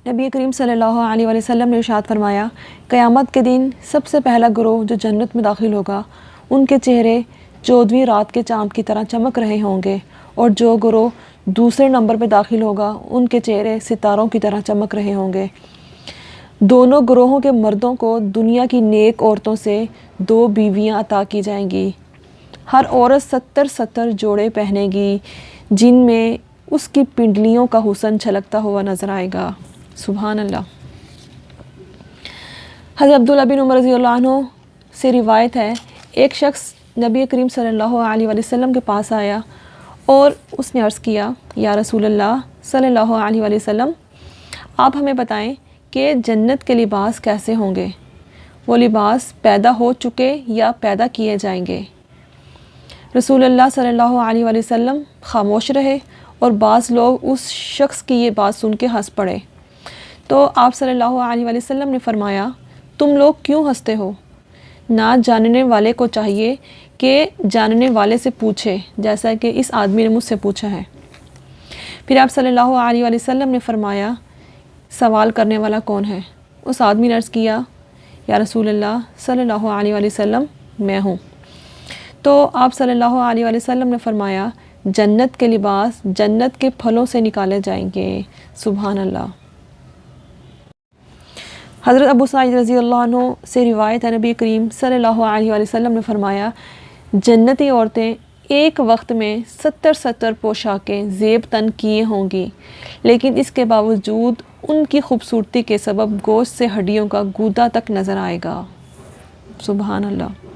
نبی کریم صلی اللہ علیہ وسلم نے ارشاد فرمایا، قیامت کے دن سب سے پہلا گروہ جو جنت میں داخل ہوگا ان کے چہرے 14ویں رات کے چاند کی طرح چمک رہے ہوں گے، اور جو گروہ دوسرے نمبر پہ داخل ہوگا ان کے چہرے ستاروں کی طرح چمک رہے ہوں گے۔ دونوں گروہوں کے مردوں کو دنیا کی نیک عورتوں سے 2 بیویاں عطا کی جائیں گی۔ ہر عورت 70 جوڑے پہنے گی جن میں اس کی پنڈلیوں کا حسن چھلکتا ہوا نظر آئے گا۔ سبحان اللہ۔ حضرت عبداللہ بن عمر رضی اللہ عنہ سے روایت ہے، ایک شخص نبی کریم صلی اللہ علیہ وسلم کے پاس آیا اور اس نے عرض کیا، یا رسول اللہ صلی اللہ علیہ وسلم، آپ ہمیں بتائیں کہ جنت کے لباس کیسے ہوں گے؟ وہ لباس پیدا ہو چکے یا پیدا کیے جائیں گے؟ رسول اللہ صلی اللہ علیہ وسلم خاموش رہے اور بعض لوگ اس شخص کی یہ بات سن کے ہنس پڑے۔ تو آپ صلی اللہ علیہ وسلم نے فرمایا، تم لوگ کیوں ہنستے ہو؟ نہ جاننے والے کو چاہیے کہ جاننے والے سے پوچھے، جیسا کہ اس آدمی نے مجھ سے پوچھا ہے۔ پھر آپ صلی اللہ علیہ وسلم نے فرمایا، سوال کرنے والا کون ہے؟ اس آدمی نے عرض کیا، یا رسول اللہ صلی اللہ علیہ وسلم، میں ہوں۔ تو آپ صلی اللہ علیہ وسلم نے فرمایا، جنت کے لباس جنت کے پھلوں سے نکالے جائیں گے۔ سبحان اللہ۔ حضرت ابو سعید رضی اللہ عنہ سے روایت ہے، نبی کریم صلی اللہ علیہ وسلم نے فرمایا، جنتی عورتیں ایک وقت میں 70 پوشاکیں زیب تن کیے ہوں گی، لیکن اس کے باوجود ان کی خوبصورتی کے سبب گوشت سے ہڈیوں کا گودا تک نظر آئے گا۔ سبحان اللہ۔